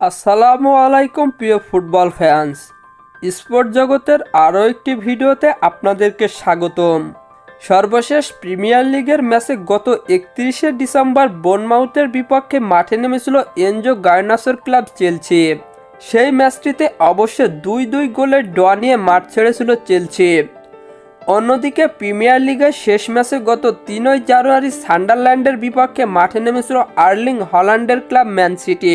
আসসালামু আলাইকুম প্রিয় ফুটবল ফ্যান্স। স্পোর্ট জগতের আরও একটি ভিডিওতে আপনাদেরকে স্বাগতম। সর্বশেষ প্রিমিয়ার লিগের ম্যাচে গত 31শে ডিসেম্বর বোর্নমাউথের বিপক্ষে মাঠে নেমেছিল এনজো গার্নাসের ক্লাব চেলসি। সেই ম্যাচটিতে অবশ্য 2-2 গোলের ড্র নিয়ে মাঠ ছেড়েছিল চেলসি। অন্যদিকে প্রিমিয়ার লিগের শেষ ম্যাচে গত 3 জানুয়ারি সান্ডারল্যান্ডের বিপক্ষে মাঠে নেমেছিল আর্লিং হল্যান্ডের ক্লাব ম্যান সিটি।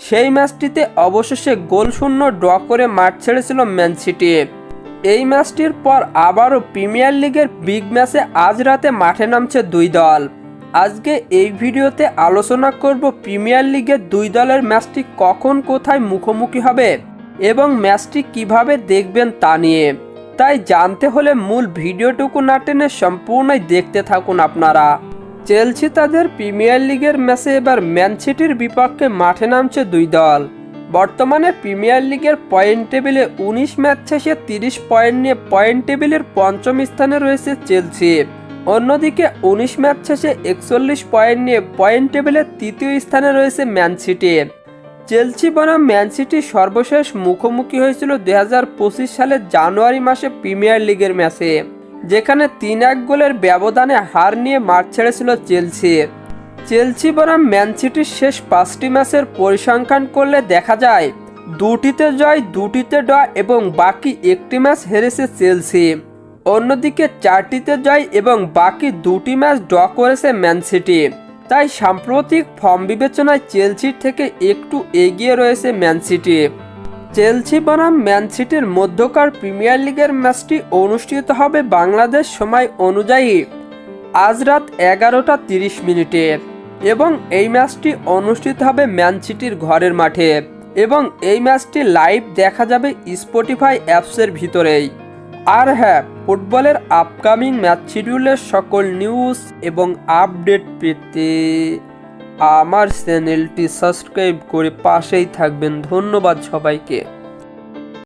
সেই ম্যাচটিতে অবশেষে গোলশূন্য ড্র করে মাঠ ছেড়েছিল ম্যান সিটি। এই ম্যাচটির পর আবারও প্রিমিয়ার লিগের বিগ ম্যাচে আজ রাতে মাঠে নামছে দুই দল। আজকে এই ভিডিওতে আলোচনা করব প্রিমিয়ার লিগের দুই দলের ম্যাচটি কখন কোথায় মুখোমুখি হবে এবং ম্যাচটি কিভাবে দেখবেন তা নিয়ে। তাই জানতে হলে মূল ভিডিওটুকু না টেনে সম্পূর্ণই দেখতে থাকুন আপনারা। চেলসি তাদের প্রিমিয়ার লিগের ম্যাচে এবার ম্যান সিটির বিপক্ষে মাঠে নামছে দুই দল। বর্তমানে প্রিমিয়ার লিগের পয়েন্ট টেবিলে 19 ম্যাচ শেষে 30 পয়েন্ট নিয়ে পয়েন্ট টেবিলের পঞ্চম স্থানে রয়েছে চেলসি। অন্যদিকে 19 ম্যাচ শেষে 41 পয়েন্ট নিয়ে পয়েন্ট টেবিলের তৃতীয় স্থানে রয়েছে ম্যান সিটি। চেলসি বনাম ম্যান সিটি সর্বশেষ মুখোমুখি হয়েছিল 2025 সালের জানুয়ারি মাসে প্রিমিয়ার লিগের ম্যাচে, যেখানে 3-1 গোলের ব্যবধানে হার নিয়ে মাঠ ছেড়েছিল চেলসি। চেলসি বনাম ম্যান সিটির শেষ 5টি ম্যাচের পরিসংখ্যান করলে দেখা যায় 2টিতে জয়, 2টিতে ড্র এবং বাকি 1টি ম্যাচ হেরেছে চেলসি। অন্যদিকে 4টিতে জয় এবং বাকি 2টি ম্যাচ ড্র করেছে ম্যান সিটি। তাই সাম্প্রতিক ফর্ম বিবেচনায় চেলসির থেকে একটু এগিয়ে রয়েছে ম্যান সিটি। চেলসি বনাম ম্যান সিটির মধ্যকার প্রিমিয়ার লিগের ম্যাচটি অনুষ্ঠিত হবে বাংলাদেশ সময় অনুযায়ী আজ রাত 11টা 30 এবং এই ম্যাচটি অনুষ্ঠিত হবে ম্যান সিটির ঘরের মাঠে এবং এই ম্যাচটি লাইভ দেখা যাবে স্পটিফাই অ্যাপসের ভিতরেই। আর হ্যাঁ, ফুটবলের আপকামিং ম্যাচ শিডিউলের সকল নিউজ এবং আপডেট পেতে আমার চ্যানেলটি সাবস্ক্রাইব করে পাশেই থাকবেন। ধন্যবাদ সবাইকে।